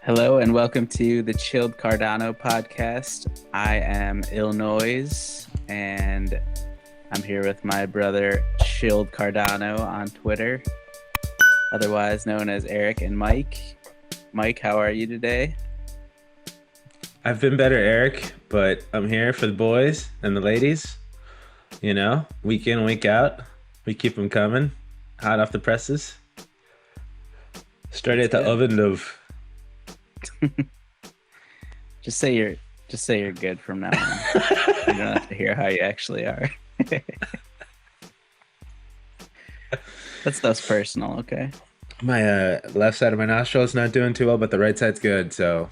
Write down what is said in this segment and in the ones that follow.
Hello and welcome to the Chilled Cardano podcast. I am Illinois and I'm here with my brother Chilled Cardano on Twitter, otherwise known as Eric and Mike. Mike, how are you today? I've been better, Eric, but I'm here for the boys and the ladies. You know, week in, week out. We keep them coming, hot off the presses. Straight That's at the good. oven of. Just say you're good from now on. You don't have to hear how you actually are. That stuff's personal, okay? My left side of my nostril is not doing too well, but the right side's good. So,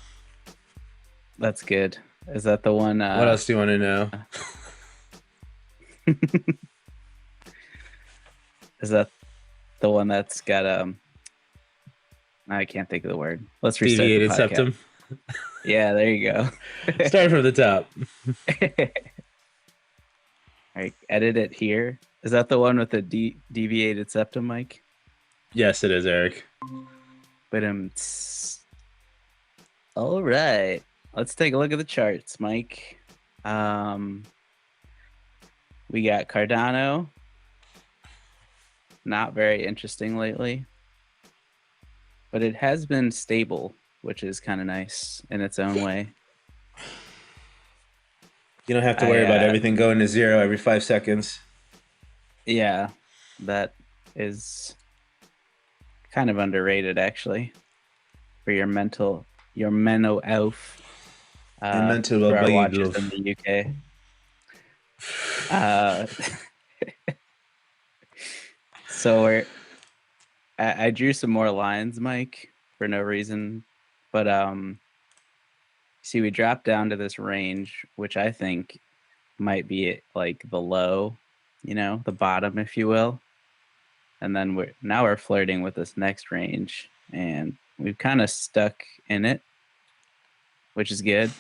That's good. Is that the one what else do you want to know? is that the one that's got I can't think of the word. Let's restart the Deviated podcast. septum. Yeah, there you go. Start from the top. All right, edit it here. Is that the one with the deviated septum, Mike? Yes, it is, Eric. But all right. Let's take a look at the charts, Mike. We got Cardano. Not very interesting lately, but it has been stable, which is kind of nice in its own way. You don't have to worry about everything going to zero every 5 seconds. Yeah, that is kind of underrated, actually, for your mental health. Mental for our well-being, watchers love. in the UK. So I drew some more lines, Mike, for no reason, but see, we dropped down to this range, which I think might be like the low, the bottom, if you will. And then we're flirting with this next range, and we've kind of stuck in it, which is good.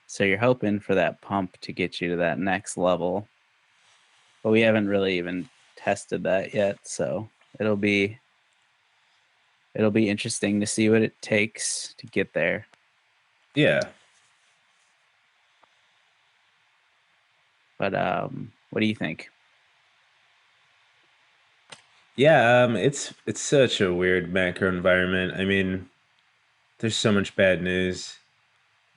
So you're hoping for that pump to get you to that next level, but we haven't really even tested that yet. So it'll be interesting to see what it takes to get there. Yeah. But what do you think? Yeah, it's such a weird macro environment. I mean, there's so much bad news,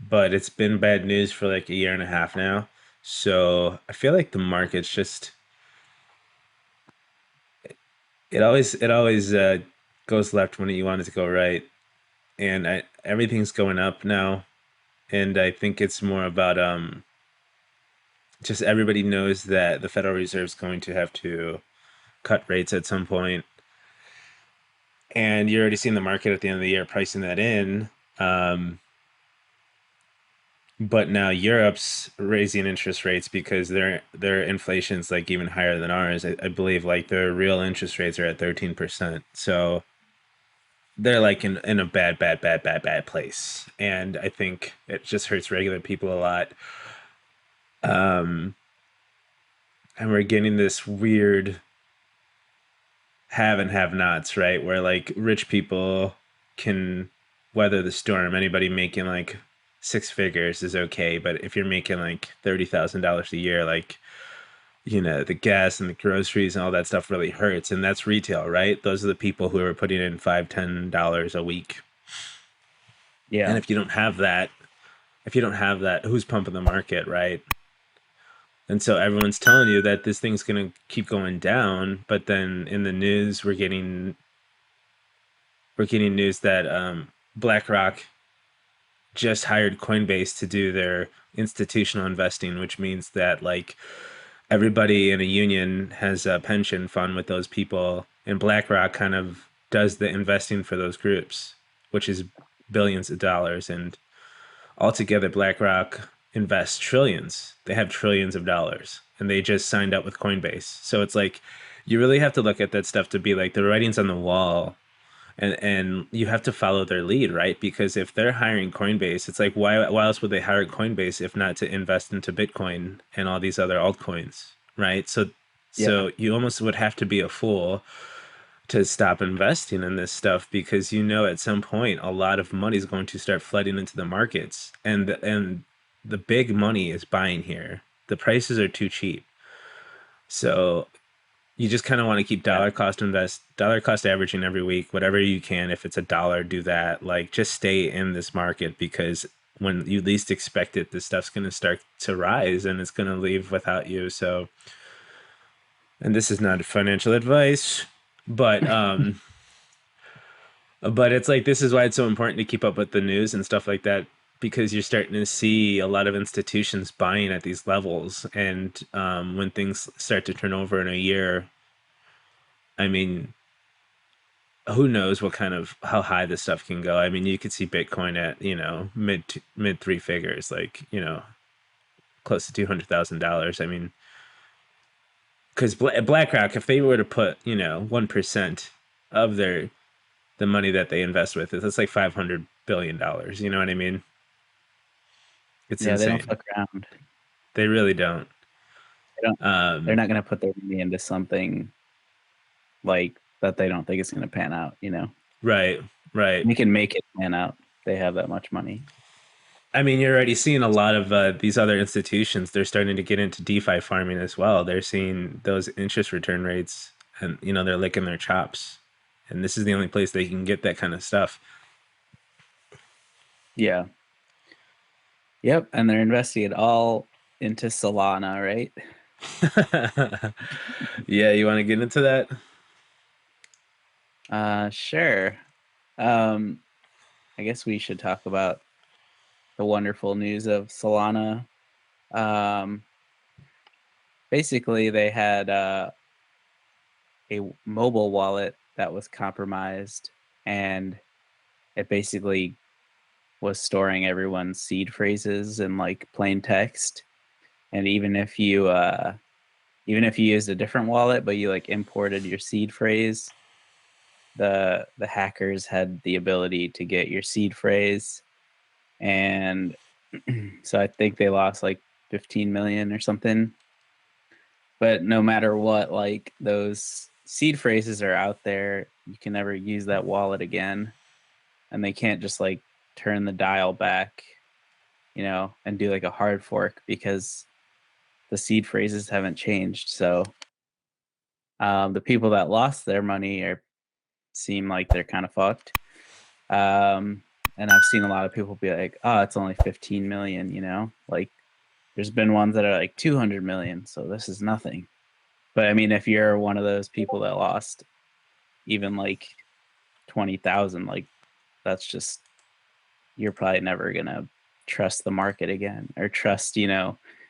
but it's been bad news for like a year and a half now. So I feel like the market's just it always goes left when you want it to go right, and everything's going up now, and I think it's more about just everybody knows that the Federal Reserve's going to have to cut rates at some point, and you're already seeing the market at the end of the year pricing that in. But now Europe's raising interest rates because their inflation's like even higher than ours. I believe like their real interest rates are at 13%. So they're like in a bad place. And I think it just hurts regular people a lot. Um, and we're getting this weird have and have nots, right? Where like rich people can weather the storm. Anybody making like six figures is okay, but if you're making like $30,000 a year, like the gas and the groceries and all that stuff really hurts, and that's retail, right? Those are the people who are putting in $5, $10 a week. Yeah. And if you don't have that, who's pumping the market, right? And so everyone's telling you that this thing's going to keep going down, but then in the news we're getting news that BlackRock just hired Coinbase to do their institutional investing, which means that like everybody in a union has a pension fund with those people, and BlackRock kind of does the investing for those groups, which is billions of dollars. And altogether, BlackRock invests trillions. They have trillions of dollars, and they just signed up with Coinbase. So it's like you really have to look at that stuff to be like the writing's on the wall, and you have to follow their lead, right? Because if they're hiring Coinbase, it's like why else would they hire Coinbase if not to invest into Bitcoin and all these other altcoins, right? So Yeah. so you almost would have to be a fool to stop investing in this stuff because you know at some point a lot of money is going to start flooding into the markets and the big money is buying here. The prices are too cheap. So you just kind of want to keep Yeah. dollar cost averaging every week, whatever you can. If it's a dollar, do that. Like just stay in this market because when you least expect it, this stuff's going to start to rise and it's going to leave without you. So, and this is not financial advice, but but it's like this is why it's so important to keep up with the news and stuff like that because you're starting to see a lot of institutions buying at these levels, and when things start to turn over in a year, I mean, who knows what kind of how high this stuff can go. I mean, you could see Bitcoin at mid three figures, like close to $200,000. I mean, because BlackRock, if they were to put 1% of the money that they invest with, it's like $500 billion. You know what I mean? It's Yeah, they don't insane. fuck around. They really don't. They don't. They're Um, not gonna put their money into something like that they don't think it's gonna pan out. right, right. They can make it pan out. They have that much money. I mean, you're already seeing a lot of these other institutions. They're starting to get into DeFi farming as well. They're seeing those interest return rates, and they're licking their chops. And this is the only place they can get that kind of stuff. Yeah. Yep. And they're investing it all into Solana, right? Yeah, you want to get into that? Sure. Um, I guess we should talk about the wonderful news of Solana. Um, Basically, they had a mobile wallet that was compromised, and it basically was storing everyone's seed phrases in like plain text. And even if you used a different wallet, but you like imported your seed phrase, the hackers had the ability to get your seed phrase, and so I think they lost like 15 million or something. But no matter what, like those seed phrases are out there. You can never use that wallet again, and they can't just like turn the dial back, and do like a hard fork because the seed phrases haven't changed. So the people that lost their money are seem like they're kind of fucked. And I've seen a lot of people be like, "Oh, it's only 15 million," like there's been ones that are like 200 million, so this is nothing. But I mean, if you're one of those people that lost even like 20,000, like that's just you're probably never gonna trust the market again or trust,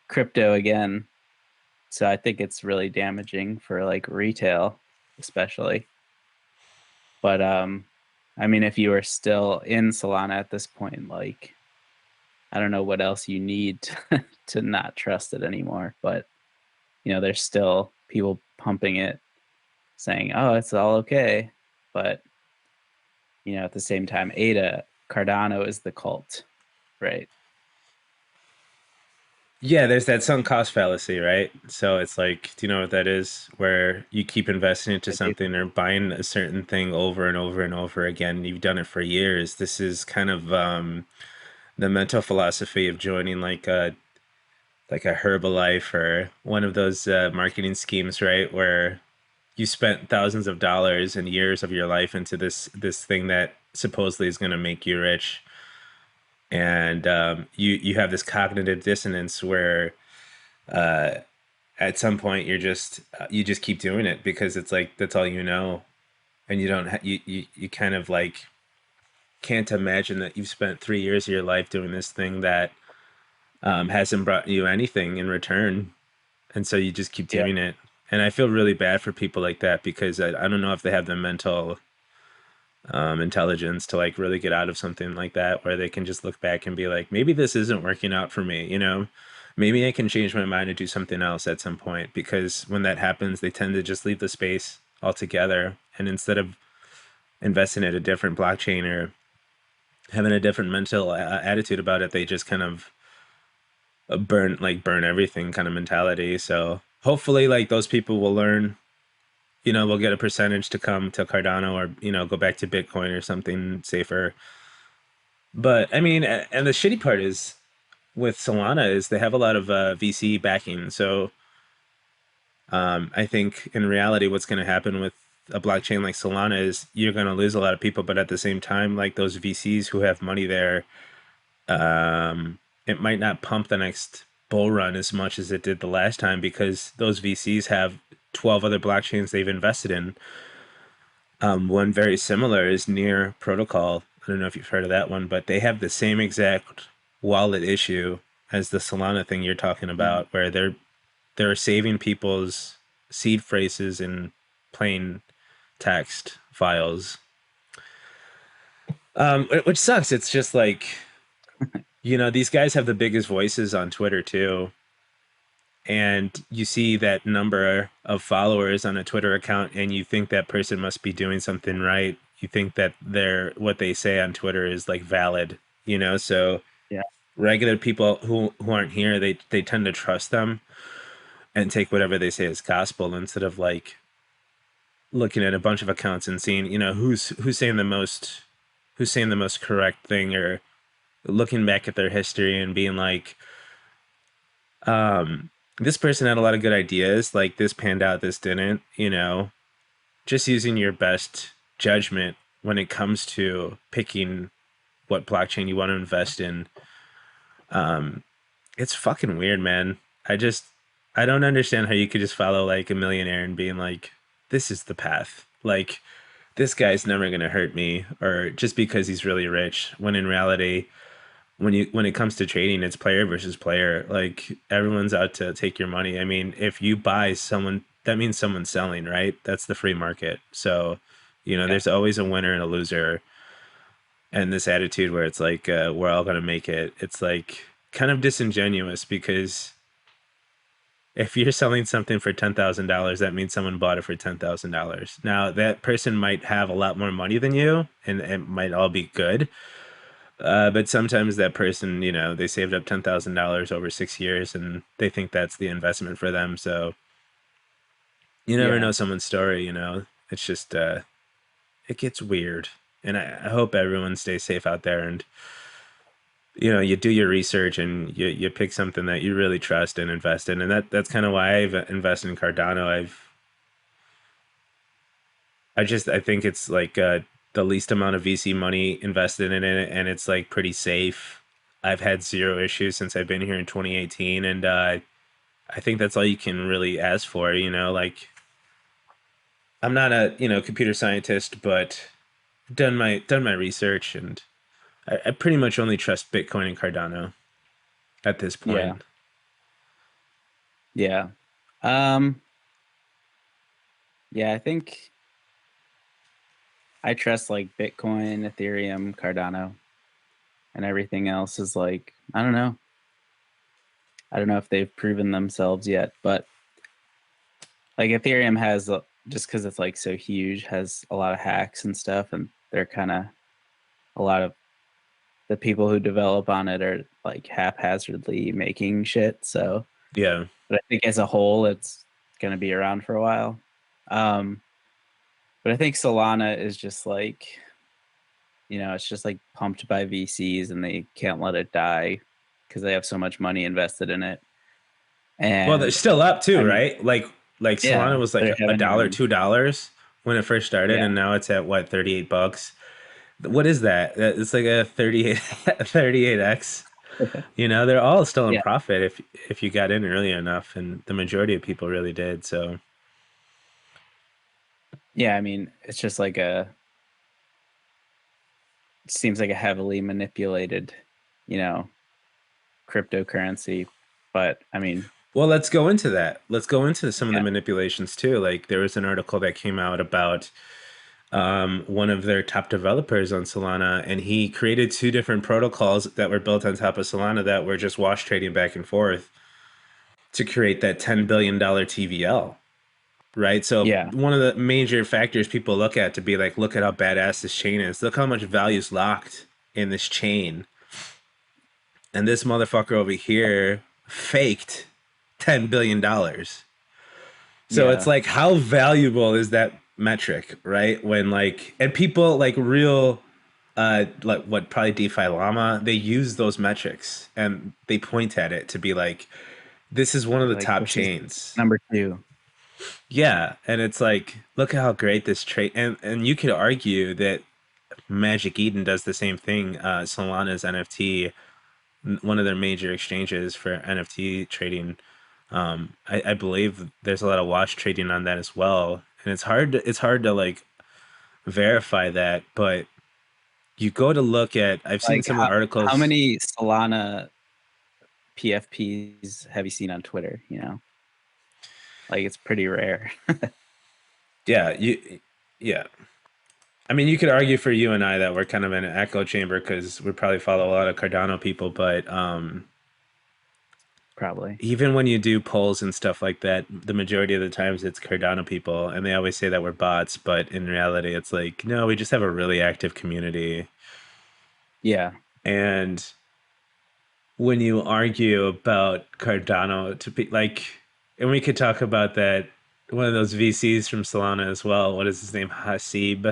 crypto again. So I think it's really damaging for like retail, especially. But I mean, if you are still in Solana at this point, like I don't know what else you need to not trust it anymore. But there's still people pumping it, saying, "Oh, it's all okay." But at the same time, Ada Cardano is the cult, right? Yeah, there's that sunk cost fallacy, right? So it's like, do you know what that is? Where you keep investing into I do. something or buying a certain thing over and over and over again. You've done it for years. This is kind of the mental philosophy of joining like a Herbalife or one of those marketing schemes, right? Where you spent thousands of dollars and years of your life into this thing that supposedly is going to make you rich, and you have this cognitive dissonance where at some point you just keep doing it because it's like that's all you know, and you don't you kind of like can't imagine that you've spent 3 years of your life doing this thing that hasn't brought you anything in return, and so you just keep Yeah, doing it. And I feel really bad for people like that because I don't know if they have the mental intelligence to like really get out of something like that where they can just look back and be like, maybe this isn't working out for me, maybe I can change my mind and do something else at some point. Because when that happens, they tend to just leave the space altogether. And instead of investing in a different blockchain or having a different mental attitude about it, they just kind of burn everything kind of mentality. So hopefully, like those people will learn we'll get a percentage to come to Cardano or, go back to Bitcoin or something safer. But I mean, and the shitty part is with Solana is they have a lot of VC backing. So I think in reality, what's going to happen with a blockchain like Solana is you're going to lose a lot of people, but at the same time, like those VCs who have money there, it might not pump the next bull run as much as it did the last time because those VCs have 12 other blockchains they've invested in. One very similar is Near Protocol. I don't know if you've heard of that one, but they have the same exact wallet issue as the Solana thing you're talking Mm. about, where they're saving people's seed phrases in plain text files, which sucks. It's just like these guys have the biggest voices on Twitter too, and you see that number of followers on a Twitter account, and you think that person must be doing something right. You think that what they say on Twitter is like valid, So Yeah. regular people who aren't here, they tend to trust them and take whatever they say as gospel instead of like looking at a bunch of accounts and seeing, who's saying the most correct thing, or looking back at their history and being like, this person had a lot of good ideas, like this panned out, this didn't, just using your best judgment when it comes to picking what blockchain you want to invest in. It's fucking weird, man. I don't understand how you could just follow like a millionaire and being like, this is the path. Like, this guy's never gonna hurt me, or just because he's really rich. When in reality, when it comes to trading, it's player versus player. Like everyone's out to take your money. I mean, if you buy someone, that means someone's selling, right? That's the free market. So, Yeah. there's always a winner and a loser. And this attitude where it's like we're all gonna make it. It's like kind of disingenuous because if you're selling something for $10,000, that means someone bought it for $10,000. Now that person might have a lot more money than you, and it might all be good. But sometimes that person, they saved up $10,000 over 6 years, and they think that's the investment for them. So you never Yeah. know someone's story. It's just it gets weird, and I hope everyone stays safe out there. And you do your research and you pick something that you really trust and invest in, and that's kind of why I've invested in Cardano. I think it's like the least amount of VC money invested in it, and it's like pretty safe. I've had zero issues since I've been here in 2018, and I think that's all you can really ask for. Like I'm not a computer scientist, but done my research, and I pretty much only trust Bitcoin and Cardano at this Yeah. point. Yeah. Um, yeah, I think I trust like Bitcoin, Ethereum, Cardano, and everything else is like, I don't know. I don't know if they've proven themselves yet, but like Ethereum has just because it's like so huge, has a lot of hacks and stuff, and they're kind of a lot of the people who develop on it are like haphazardly making shit. So, Yeah. but I think as a whole, it's going to be around for a while. Um, but I think Solana is just like, it's just like pumped by VCs and they can't let it die because they have so much money invested in it. Well, they're And still up too, I mean, right? Like Solana yeah, was like they a haven't dollar, even, $2 when it first started, yeah, and now it's at what, $38. What is that? It's like a 38 38x. They're all still in yeah, profit if you got in early enough, and the majority of people really did. So yeah. I mean, it's just like it seems like a heavily manipulated, you know, cryptocurrency. But I mean, well, let's go into that. Let's go into some of the yeah, manipulations too. Like there was an article that came out about one of their top developers on Solana, and he created two different protocols that were built on top of Solana that were just wash trading back and forth to create that $10 billion TVL. Right. So yeah, one of the major factors people look at to be like, look at how badass this chain is. Look how much value is locked in this chain. And this motherfucker over here faked $10 billion. So it's Yeah, like, how valuable is that metric, right? When like, and people like real, like what probably DeFi Llama, they use those metrics and they point at it to be like, this is one of the like top this is chains. number two. Yeah, and it's like, look at how great this trade, and you could argue that Magic Eden does the same thing. Solana's NFT, one of their major exchanges for NFT trading. I believe there's a lot of wash trading on that as well, and it's hard to like verify that, but you go to look at. I've seen Like some of the how articles. many Solana PFPs have you seen on Twitter? Like it's pretty rare. Yeah, yeah. I mean, you could argue for you and I that we're kind of in an echo chamber because we probably follow a lot of Cardano people, but Probably. even when you do polls and stuff like that, the majority of the times it's Cardano people, and they always say that we're bots, but in reality, it's like, no, we just have a really active community. Yeah. And when you argue about Cardano to be like, and we could talk about that, one of those VCs from Solana as well. What is his name? Hasib.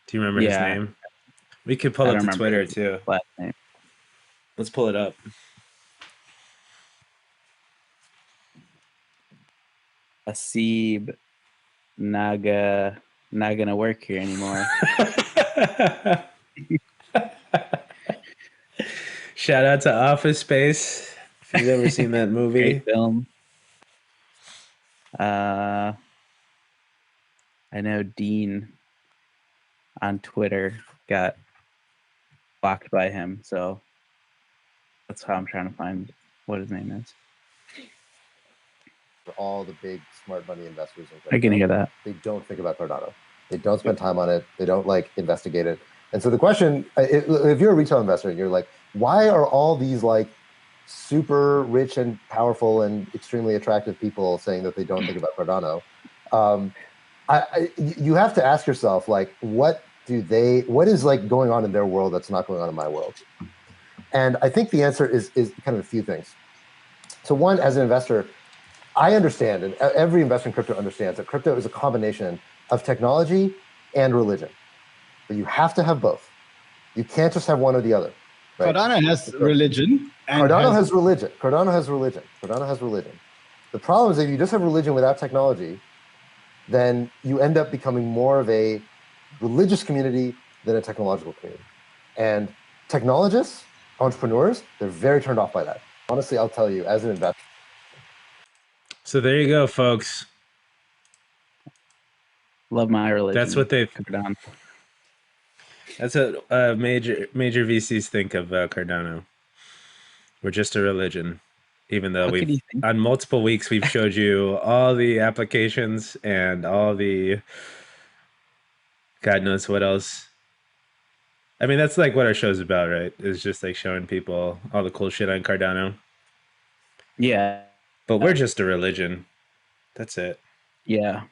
Do you remember his Yeah. name? We could pull I up don't the remember Twitter his too. last name. Let's pull it up. Asib Naga not gonna work here anymore. Shout out to Office Space. If you've ever seen that Great movie. film. Uh I know Dean on Twitter got blocked by him, so that's how I'm trying to find what his name is. For all the big smart money investors in I can crypto, hear that. they don't think about Cardano. They don't spend time on it. They don't like investigate it. And so the question, if you're a retail investor and you're like, why are all these like super rich and powerful and extremely attractive people saying that they don't think about Cardano? You have to ask yourself, like, what is like going on in their world that's not going on in my world? And I think the answer is kind of a few things. So one, as an investor, I understand, and every investor in crypto understands that crypto is a combination of technology and religion. But you have to have both. You can't just have one or the other. Right? Cardano has So religion and Cardano has religion. Cardano has religion. Cardano has religion. The problem is if you just have religion without technology, then you end up becoming more of a religious community than a technological community. And technologists, entrepreneurs, they're very turned off by that. Honestly, I'll tell you, as an investor. So there you go, folks. Love my That's religion. what they. Cardano. That's what major VCs think of Cardano. We're just a religion, even though How could we've you think? on multiple weeks we've showed you all the applications and all the God knows what else. I mean, that's like what our show's about, right? Is just like showing people all the cool shit on Cardano. Yeah. But we're just a religion. That's it. Yeah.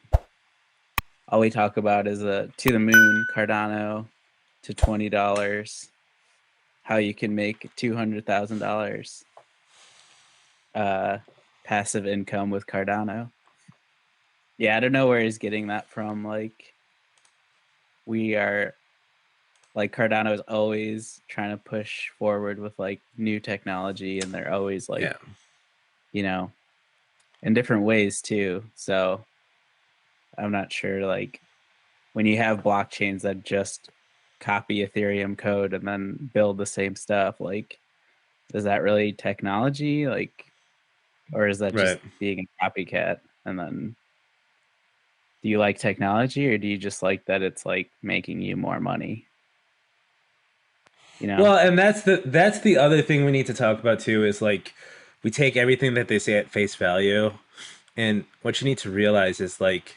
All we talk about is to the moon, Cardano to $20, how you can make $200,000 passive income with Cardano. Yeah, I don't know where he's getting that from. Like, we are like Cardano is always trying to push forward with like new technology, and they're always like, Yeah. you know, in different ways too. So I'm not sure, like, when you have blockchains that just copy Ethereum code and then build the same stuff, like, is that really technology? Like, or is that just Right. being a copycat? And then do you like technology, or do you just like that it's like making you more money? You know? Well, and that's the other thing we need to talk about too is like we take everything that they say at face value, and what you need to realize is like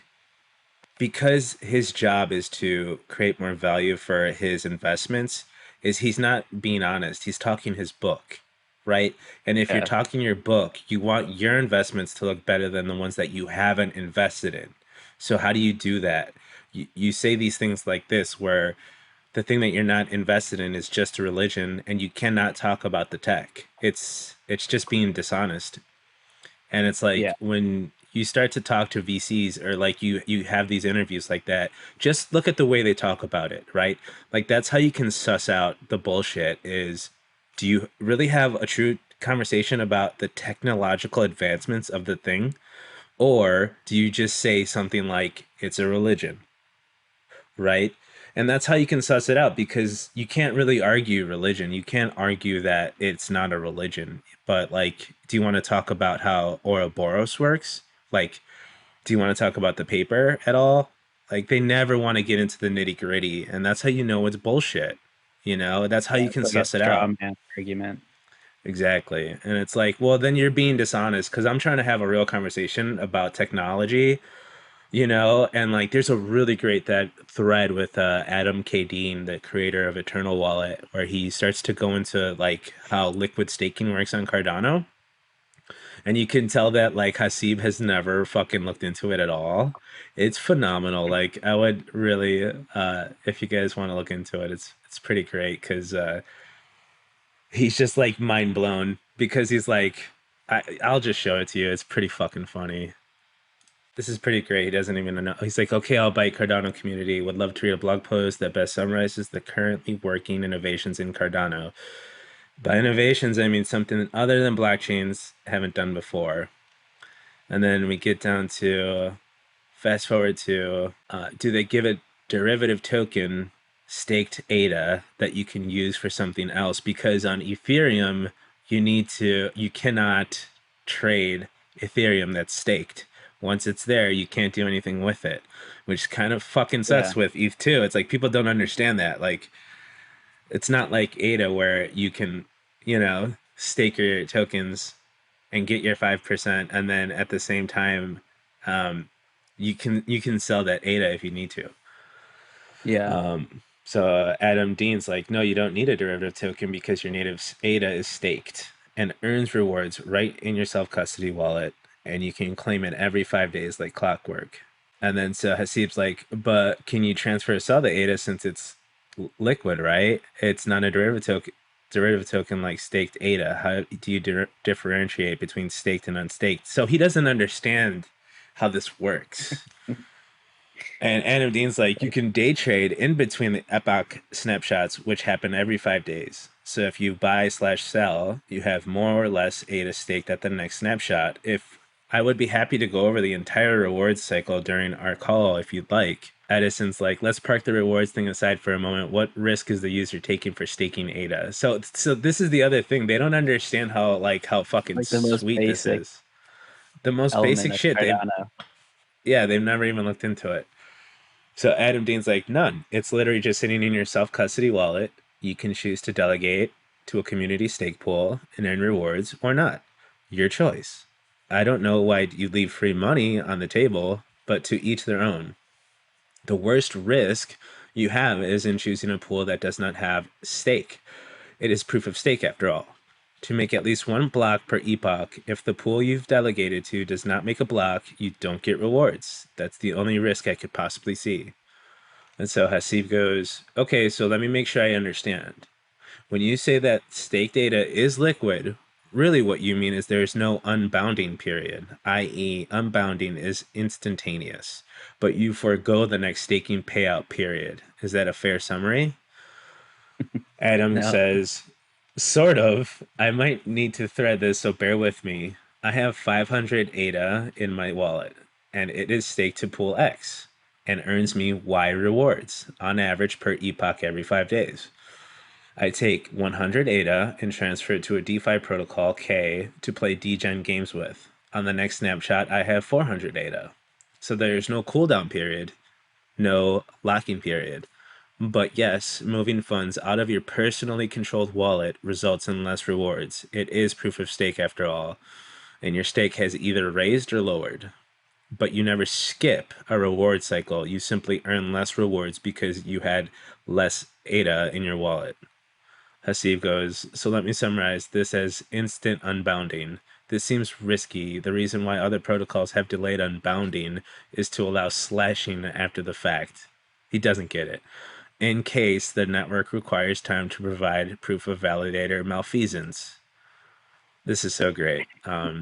because his job is to create more value for his investments, is he's not being honest. He's talking his book, right? And if you're Yeah. talking your book, you want your investments to look better than the ones that you haven't invested in. So how do you do that? You say these things like this where the thing that you're not invested in is just a religion and you cannot talk about the tech. It's just being dishonest. And it's Yeah. like when you start to talk to VCs or like you have these interviews like that, just look at the way they talk about it, right? Like that's how you can suss out the bullshit is do you really have a true conversation about the technological advancements of the thing? Or do you just say something like it's a religion, right? And that's how you can suss it out because you can't really argue religion. You can't argue that it's not a religion. But like, do you want to talk about how Ouroboros works? Like, do you want to talk about the paper at all? Like, they never want to get into the nitty gritty, and that's how you know it's bullshit. You know, that's how Yeah, you it's can like a suss it straw out. man argument. Exactly. And it's like, well, then you're being dishonest because I'm trying to have a real conversation about technology, you know, and like there's a really great that thread with Adam K. Dean, the creator of Eternal Wallet, where he starts to go into like how liquid staking works on Cardano. And you can tell that like Hasib has never fucking looked into it at all. It's phenomenal. Like I would really if you guys want to look into it, it's pretty great because he's just like mind blown because he's like I'll just show it to you. It's pretty fucking funny. This is pretty great. He doesn't even know. He's like, okay, I'll bite Cardano community. Would love to read a blog post that best summarizes the currently working innovations in Cardano. By innovations, I mean something other than blockchains haven't done before. And then we get down to fast forward to do they give a derivative token staked ADA that you can use for something else? Because on Ethereum, you cannot trade Ethereum that's staked. Once it's there, you can't do anything with it, which kind of fucking Yeah. sucks with ETH too. It's like people don't understand that. Like, it's not like ADA where you can, stake your tokens and get your 5%, and then at the same time, um, you can sell that ADA if you need to. Yeah. So Adam Dean's like, no, you don't need a derivative token because your native ADA is staked and earns rewards right in your self custody wallet, and you can claim it every 5 days like clockwork. And then so Hasib's like, but can you transfer or sell the ADA since it's liquid, right? It's not a derivative token like staked ADA. How do you differentiate between staked and unstaked? So he doesn't understand how this works. And Adam Dean's like, you Like, can day trade in between the epoch snapshots, which happen every 5 days. So if you buy/sell, you have more or less ADA staked at the next snapshot. If I would be happy to go over the entire rewards cycle during our call if you'd like. Edison's like, let's park the rewards thing aside for a moment. What risk is the user taking for staking ADA? So this is the other thing. They don't understand how fucking like the most sweet this basic is. The most element basic of shit. Cardano. They've never even looked into it. So Adam Dean's like, none. It's literally just sitting in your self custody wallet. You can choose to delegate to a community stake pool and earn rewards or not. Your choice. I don't know why you leave free money on the table, but to each their own. The worst risk you have is in choosing a pool that does not have stake. It is proof of stake after all. To make at least one block per epoch, if the pool you've delegated to does not make a block, you don't get rewards. That's the only risk I could possibly see. And so Hasib goes, okay, so let me make sure I understand. When you say that stake data is liquid, really what you mean is there's no unbounding period, i.e., unbounding is instantaneous, but you forego the next staking payout period. Is that a fair summary? Adam No. says, sort of. I might need to thread this, so bear with me. I have 500 ADA in my wallet, and it is staked to pool X and earns me Y rewards on average per epoch every 5 days. I take 100 ADA and transfer it to a DeFi protocol K to play degen games with. On the next snapshot, I have 400 ADA. So there's no cooldown period, no locking period. But yes, moving funds out of your personally controlled wallet results in less rewards. It is proof of stake after all, and your stake has either raised or lowered. But you never skip a reward cycle. You simply earn less rewards because you had less ADA in your wallet. Hasib goes, so let me summarize this as instant unbounding. This seems risky. The reason why other protocols have delayed unbounding is to allow slashing after the fact. He doesn't get it. In case the network requires time to provide proof of validator malfeasance. This is so great.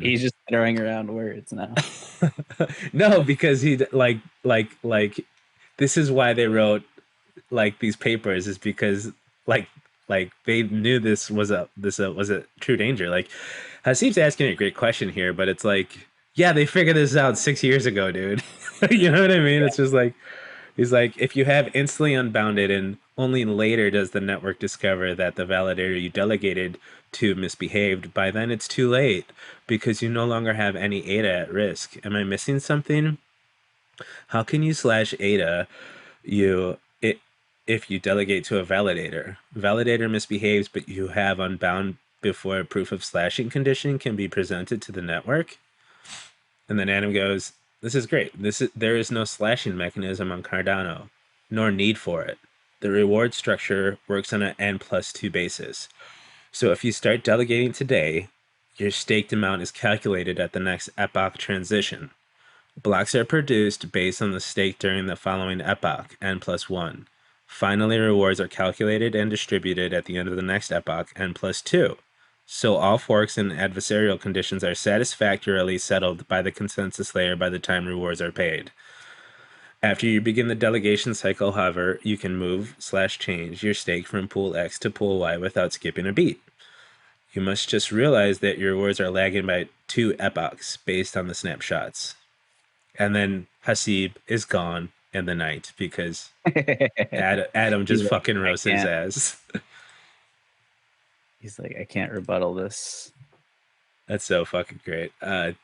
He's just throwing around words now. No, because like this is why they wrote like these papers is because like they knew this was a true danger. Like Hasib's asking a great question here, but it's like, yeah, they figured this out 6 years ago, dude. You know what I mean? It's just like he's like, if you have instantly unbounded and only later does the network discover that the validator you delegated to misbehaved, by then it's too late because you no longer have any ADA at risk. Am I missing something? How can you slash ADA you it if you delegate to a validator? Validator misbehaves, but you have unbound before proof of slashing condition can be presented to the network. And then Adam goes, "This is great. There is no slashing mechanism on Cardano, nor need for it. The reward structure works on an n+2 basis. So if you start delegating today, your staked amount is calculated at the next epoch transition. Blocks are produced based on the stake during the following epoch, n+1. Finally, rewards are calculated and distributed at the end of the next epoch, n+2. So all forks and adversarial conditions are satisfactorily settled by the consensus layer by the time rewards are paid. After you begin the delegation cycle, however, you can move/change your stake from pool X to pool Y without skipping a beat. You must just realize that your rewards are lagging by 2 epochs based on the snapshots." And then Hasib is gone in the night because Adam He's just like, fucking I roasts his can't. ass. He's like, I can't rebuttal this. That's so fucking great. That's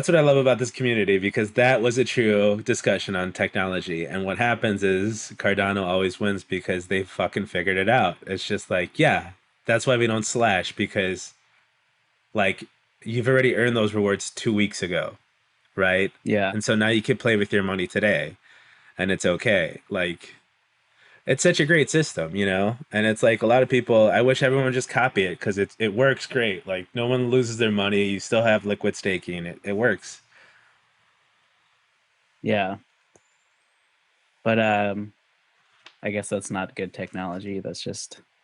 what I love about this community because that was a true discussion on technology. And what happens is Cardano always wins because they fucking figured it out. It's just like, yeah, that's why we don't slash because like you've already earned those rewards 2 weeks ago, right? Yeah, And so now you can play with your money today and it's okay. Like it's such a great system, you know? And it's like a lot of people, I wish everyone would just copy it because it works great. Like no one loses their money. You still have liquid staking. It works. yeah. But I guess that's not good technology. That's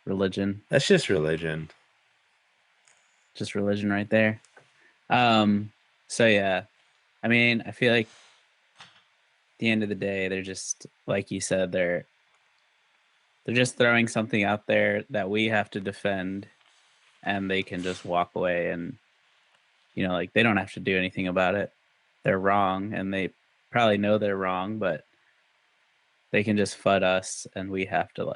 religion. That's just religion. Just religion right there. Um, so yeah. I mean, I feel like at the end of the day, they're just like you said, they're just throwing something out there that we have to defend and they can just walk away and like they don't have to do anything about it. They're wrong and they probably know they're wrong, but they can just FUD us and we have to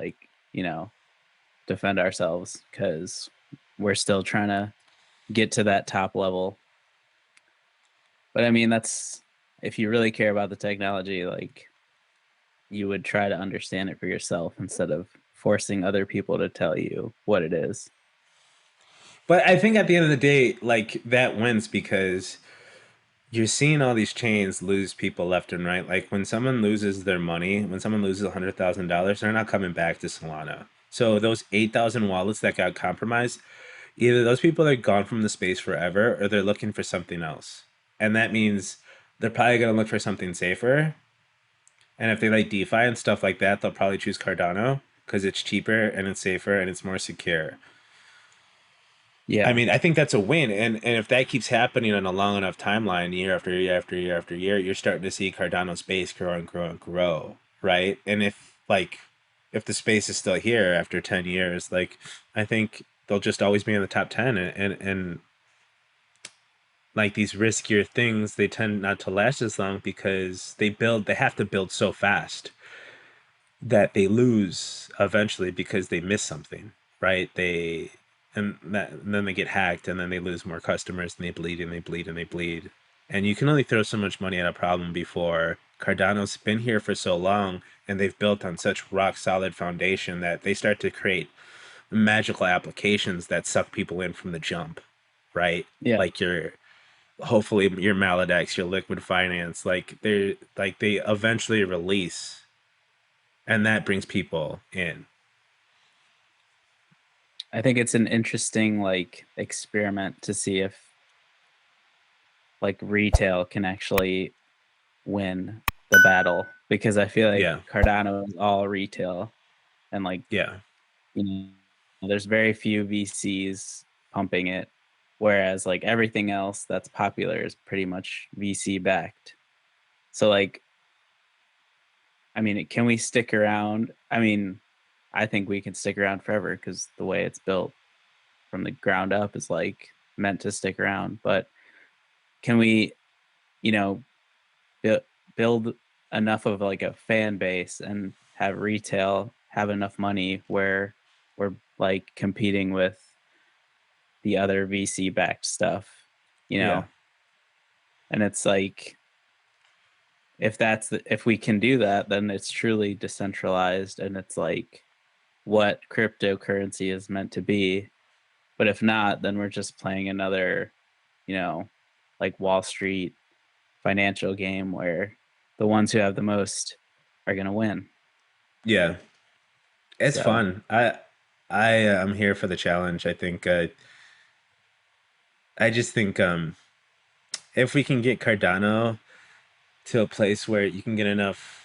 defend ourselves because we're still trying to get to that top level. But I mean, that's if you really care about the technology, like you would try to understand it for yourself instead of forcing other people to tell you what it is. But I think at the end of the day, like that wins because you're seeing all these chains lose people left and right. Like when someone loses their money, when someone loses $100,000, they're not coming back to Solana. So those 8,000 wallets that got compromised, either those people are gone from the space forever or they're looking for something else. And that means they're probably going to look for something safer. And if they like DeFi and stuff like that, they'll probably choose Cardano because it's cheaper and it's safer and it's more secure. I Yeah. mean, I think that's a win. And if that keeps happening on a long enough timeline, year after year after year after year, you're starting to see Cardano space grow and grow and grow, right? And if the space is still here after 10 years, like I think they'll just always be in the top 10 and like these riskier things, they tend not to last as long because they have to build so fast that they lose eventually because they miss something, right? And then they get hacked and then they lose more customers and they bleed and they bleed and they bleed. And you can only throw so much money at a problem before Cardano's been here for so long and they've built on such rock solid foundation that they start to create magical applications that suck people in from the jump, right? Yeah. Like your hopefully your Maladex, your liquid finance, they eventually release and that brings people in. I think it's an interesting experiment to see if retail can actually win the battle because I feel like Yeah. Cardano is all retail and Yeah. there's very few VCs pumping it, whereas like everything else that's popular is pretty much VC backed. So like, I mean, can we stick around? I mean, I think we can stick around forever because the way it's built from the ground up is like meant to stick around. But can we, you know, build enough of like a fan base and have retail have enough money where we're like competing with the other VC backed stuff, you Yeah. know? And it's like if we can do that, then it's truly decentralized and it's like what cryptocurrency is meant to be. But if not, then we're just playing another, like Wall Street financial game where the ones who have the most are going to win. Yeah. It's So, fun. I am here for the challenge. I just think if we can get Cardano to a place where you can get enough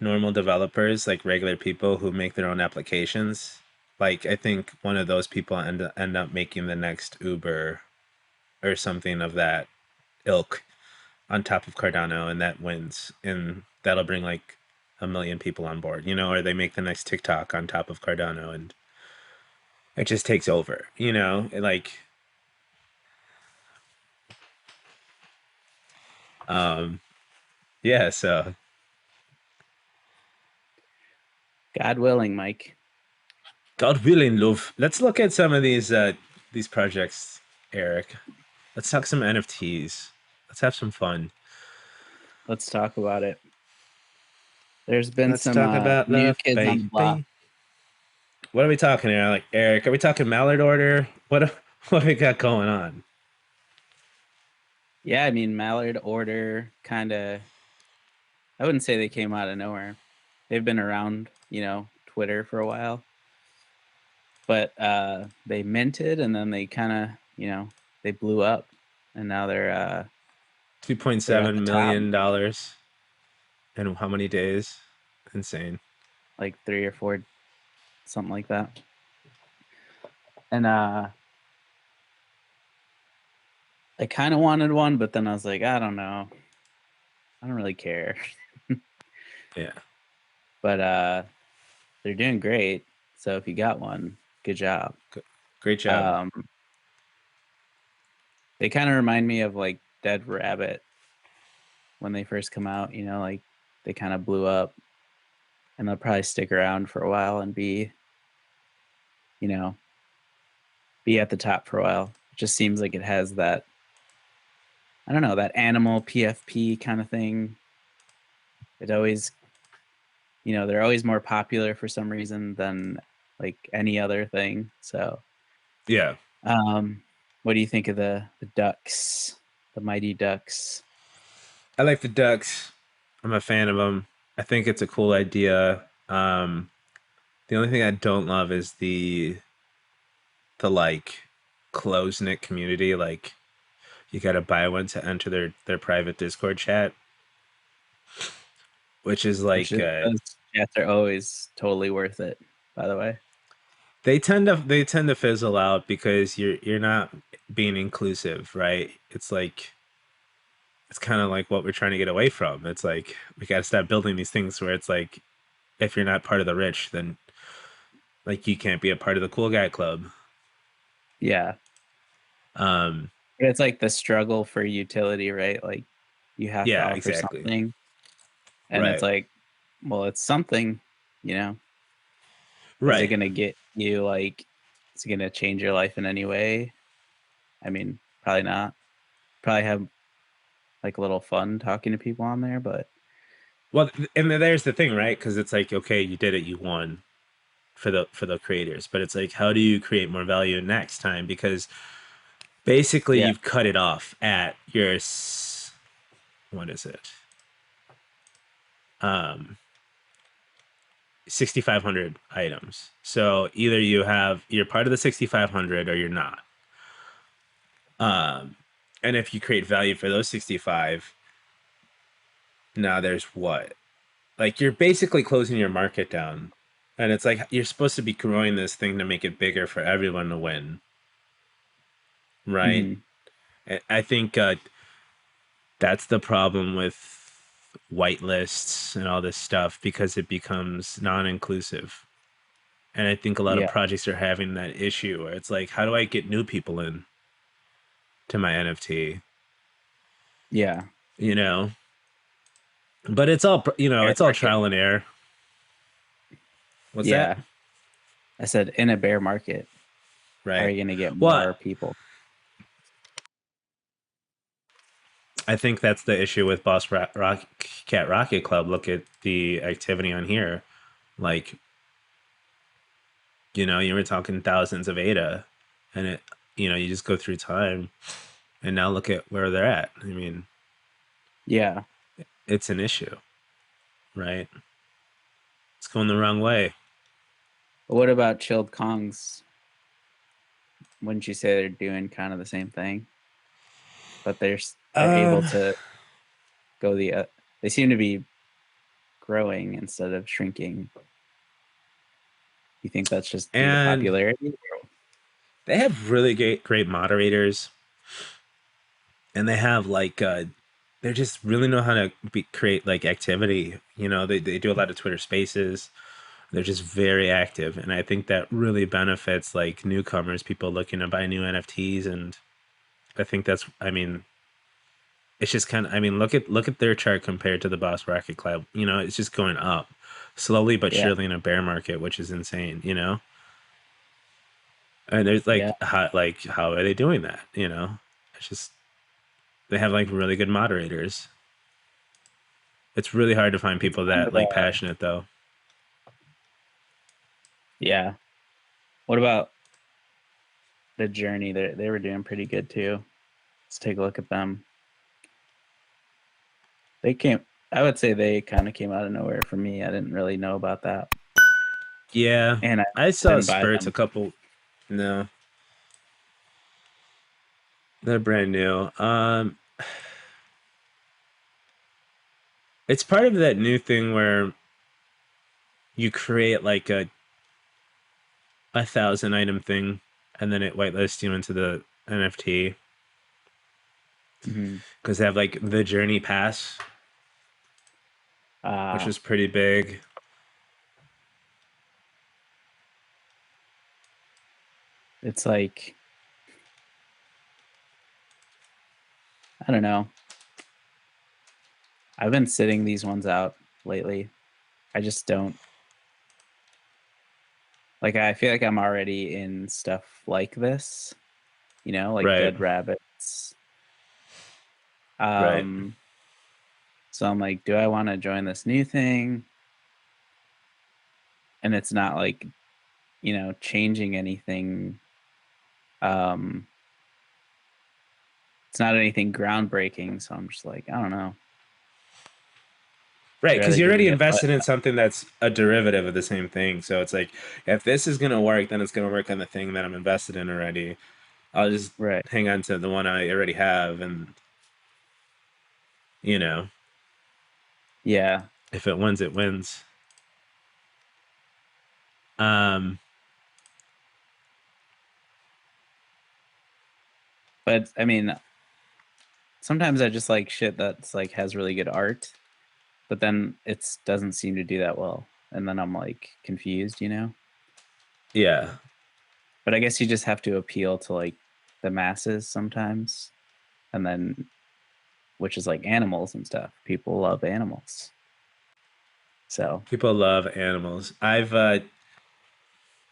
normal developers, like regular people who make their own applications, like I think one of those people end up making the next Uber or something of that ilk on top of Cardano, and that wins, and that'll bring like a million people on board, or they make the next TikTok on top of Cardano, and it just takes over, like um yeah, so God willing, Mike. God willing, love. Let's look at some of these projects, Eric. Let's talk some NFTs. Let's have some fun. Let's talk about it. There's been Let's some talk about new love, kids on the block. baby. What are we talking here, like Eric? Are we talking Mallard Order? What we got going on? Yeah, I mean, Mallard Order kind of, I wouldn't say they came out of nowhere. They've been around, Twitter for a while, but they minted and then they kind of, they blew up and now Two point they're at the seven top, million dollars in how many days? Insane. like 3 or 4, something like that. And I kind of wanted one, but then I was like, I don't know. I don't really care. Yeah. But they're doing great. So if you got one, good job. Great job. Um, they kind of remind me of like Dead Rabbit when they first come out, like they kind of blew up and they'll probably stick around for a while and you know, be at the top for a while. It just seems like it has that, I don't know, that animal PFP kind of thing. It always, they're always more popular for some reason than like any other thing. So, Yeah. what do you think of the Ducks, the Mighty Ducks? I like the Ducks. I'm a fan of them. I think it's a cool idea. The only thing I don't love is the like close knit community. Like you got to buy one to enter their private Discord chat, which is Which like is those chats are always totally worth it, by the way. they tend to fizzle out because you're not being inclusive, right? It's kind of like what we're trying to get away from. It's like we got to stop building these things where it's like if you're not part of the rich, then like you can't be a part of the cool guy club. Yeah. Um, But it's like the struggle for utility, right? Like you have to yeah, offer exactly. something. And it's Right. like, well, it's something, you know. Is it Right. gonna get you like is it gonna change your life in any way? I mean, probably not. Probably have like a little fun talking to people on there, but Well, and there's the thing, right? Because it's like, okay, you did it, you won for the creators, but it's like, how do you create more value next time? Because basically, yeah. you've cut it off at what is it? Um, 6,500 items. So either you're part of the 6,500 or you're not. Um, and if you create value for those 65, now there's what? Like you're basically closing your market down. And it's like you're supposed to be growing this thing to make it bigger for everyone to win. right? Hmm. I think that's the problem with whitelists and all this stuff because it becomes non-inclusive. And I think a lot of Yeah. projects are having that issue where it's like, how do I get new people in to my NFT? Yeah. You know, but it's all Bear it's all market. trial and error. What's that? Yeah. I said in a bear market, how are Right. you going to get Well, more people? I think that's the issue with Cat Rocket Club. Look at the activity on here. Like, you were talking thousands of ADA, and you just go through time, and now look at where they're at. I mean, Yeah. it's an issue, right? It's going the wrong way. But what about chilled Kongs? Wouldn't you say they're doing kind of the same thing, but they're able Uh, to go they seem to be growing instead of shrinking. You think that's just due to and popularity? they have really great moderators, and they have they just really know how to create like activity. They do a lot of Twitter Spaces. They're just very active, and I think that really benefits like newcomers, people looking to buy new NFTs, and I think I mean, it's just kind of, I mean, look at their chart compared to the Boss Rocket Club. It's just going up slowly but Yeah. surely in a bear market, which is insane. And there's Yeah. how are they doing that? It's just they have like really good moderators. It's really hard to find It's people kind that of like passionate though. yeah. What about the journey? They were doing pretty good too. Let's take a look at them. I would say they kind of came out of nowhere for me. I didn't really know about that. Yeah, And I I saw didn't buy spurts a them. couple. No, they're brand new. It's part of that new thing where you create like a 1,000 item thing, and then it whitelists you into the NFT Hmm. because they have like the journey pass, which Uh, was pretty big. it's like, I don't know. I've been sitting these ones out lately. I just don't like, I feel like I'm already in stuff like this, like Right, dead rabbits. right. Um, so I'm like, do I want to join this new thing? And it's not like, changing anything. Um, it's not anything groundbreaking. So I'm just like, I don't know. Right, I'd because rather you're just already get invested in something that's a derivative of the same thing. So it's like, if this is gonna work, then it's gonna work on the thing that I'm invested in already. I'll just right. hang on to the one I already have, and you know, Yeah. if it wins, it wins. Um, But I mean, sometimes I just like shit that's like has really good art, but then it doesn't seem to do that well. And then I'm like confused. yeah, But I guess you just have to appeal to like the masses sometimes. And then, which is like animals and stuff. People love animals. So, people love animals. I've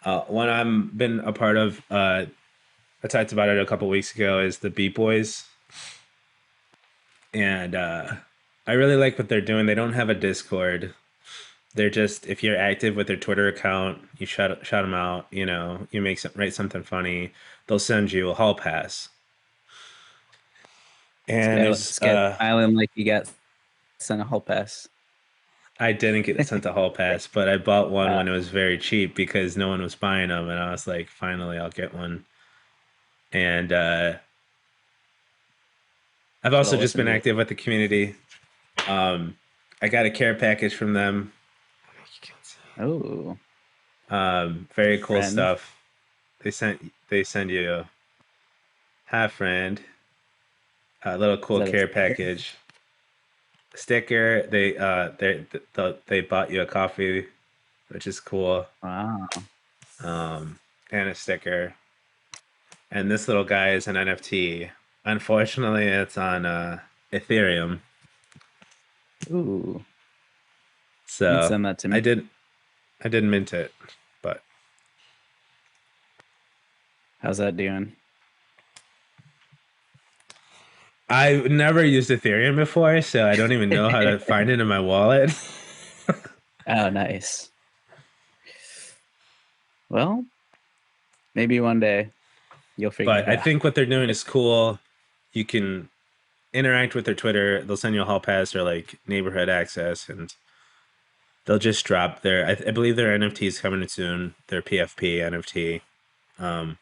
one I'm been a part of. I talked about it a couple weeks ago. Is the Beat Boys, and I really like what they're doing. They don't have a Discord. They're just if you're active with their Twitter account, you shout them out. You write something funny, they'll send you a hall pass. And there's this guy's smiling like you got sent a hall pass. I didn't get sent a hall pass, but I bought one Uh, when it was very cheap because no one was buying them, and I was like, finally, I'll get one. And I've should also have just listened been to you. active with the community. Um, I got a care package from them. Oh, Very cool friend. stuff. They send you. half friend, a little Is cool that a care sticker? package, sticker. They bought you a coffee, which is cool, Wow. um, and a sticker. And this little guy is an NFT. Unfortunately, it's on Ethereum. Ooh. You can So send that to I me. did I did mint it, but How's that doing? I've never used Ethereum before, so I don't even know how to find it in my wallet. Oh, nice. Well, maybe one day you'll figure But it I out. think what they're doing is cool. You can interact with their Twitter. They'll send you a hall pass or like neighborhood access, and they'll just drop their. I believe their NFT is coming soon. Their PFP NFT. Um,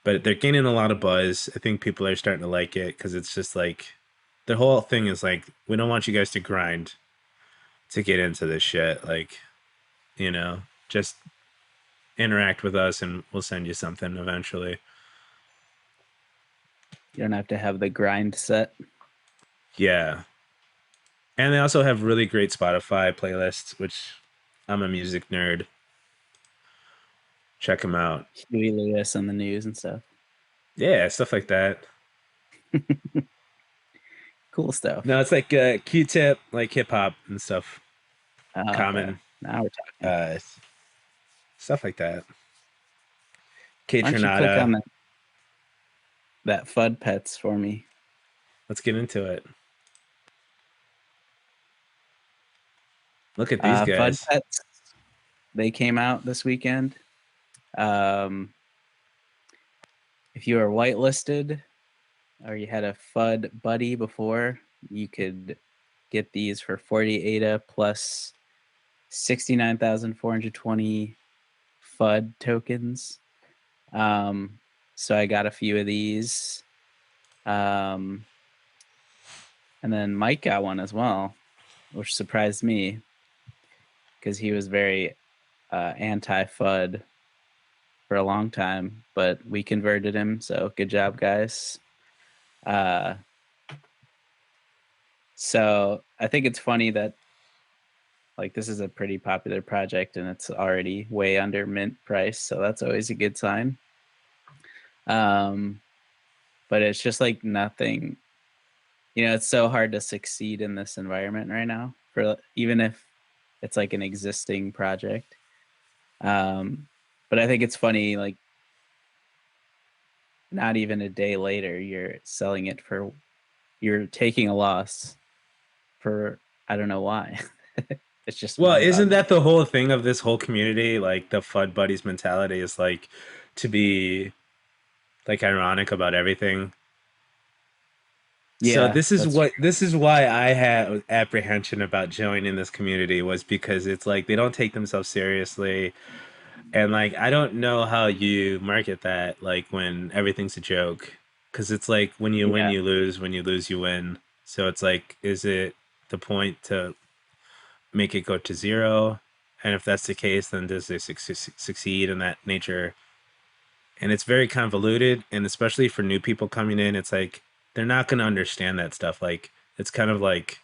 but they're gaining a lot of buzz. I think people are starting to like it because it's just like the whole thing is like we don't want you guys to grind to get into this shit. Like just interact with us and we'll send you something eventually. You don't have to have the grind set. Yeah. And they also have really great Spotify playlists, which I'm a music nerd. Check them out. Huey Lewis on the news and stuff. Yeah, stuff like that. Cool No, stuff. it's like Q-Tip, like hip hop and stuff. Oh, okay. Common, Now we're talking. uh, stuff like that. K Why don't you click on Tronada. that FUD Pets for me? Let's get into it. Look at these FUD guys. Pets, they came out this weekend. Um, if you were whitelisted or you had a FUD buddy before, you could get these for 40 ADA plus 69,420 FUD tokens. So I got a few of these. And then Mike got one as well, which surprised me because he was very anti-FUD for a long time, but we converted him. So good job, guys. So I think it's funny that like this is a pretty popular project and it's already way under mint price. So that's always a good sign. But it's just like nothing, it's so hard to succeed in this environment right now for even if it's like an existing project. But I think it's funny, like not even a day later, you're selling it you're taking a loss for, I don't know why. It's just Well, mind isn't boggling. that the whole thing of this whole community? Like the FUD buddies mentality is like to be like ironic about everything. So Yeah, that's this is why I had apprehension about joining this community was because it's like they don't take themselves seriously. And like I don't know how you market that like when everything's a joke. Cause it's like when you win yeah. you lose, when you lose you win. So it's like is it the point to make it go to zero? And if that's the case, then does they succeed in that nature? And it's very convoluted, and especially for new people coming in, it's like they're not going to understand that stuff. Like it's kind of like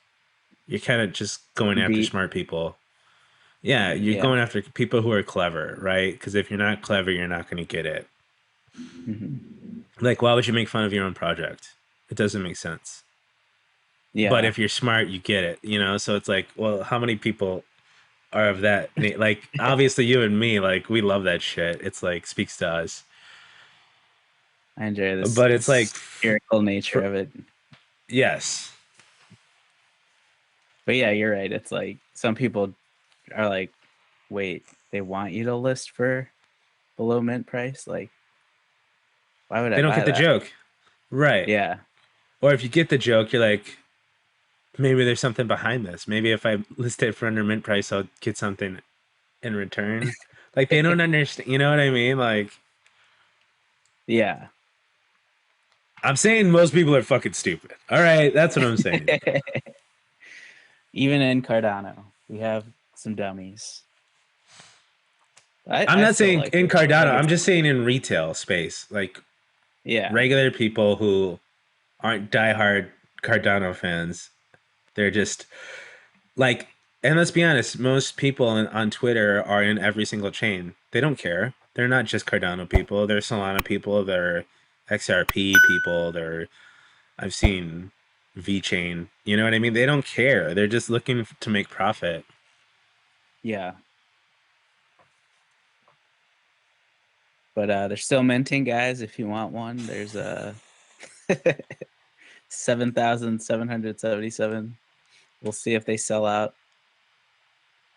you're kind of just going Too after deep. smart people. Yeah, you're Yeah. going after people who are clever, right? Because if you're not clever, you're not going to get it. Hmm. Like, why would you make fun of your own project? It doesn't make sense. But Yeah. if you're smart, you get it. So it's like, well, how many people are of that? Like, obviously, you and me, like, we love that shit. It's like speaks to us. I enjoy this But it's like, spherical nature for, of it. yes, But yeah, you're right. It's like some people are like, wait, they want you to list for below mint price? Like, why would I they don't buy get the that? joke, right? Yeah. Or if you get the joke, you're like, maybe there's something behind this. Maybe if I list it for under mint price, I'll get something in return. Like they don't understand. You know what I mean? Like Yeah. I'm saying most people are fucking stupid. All right, that's what I'm saying. Even in Cardano, we have some dummies. I'm I not still saying like in it. I Cardano. think I'm it's just saying in retail space. Like Yeah. Regular people who aren't diehard Cardano fans. They're just like, and let's be honest, most people on Twitter are in every single chain. They don't care. They're not just Cardano people. They're Solana people. They're XRP people. I've seen VeChain. You know what I mean? They don't care. They're just looking to make profit. Yeah. But they're still minting, guys. If you want one, there's a 7,777. We'll see if they sell out.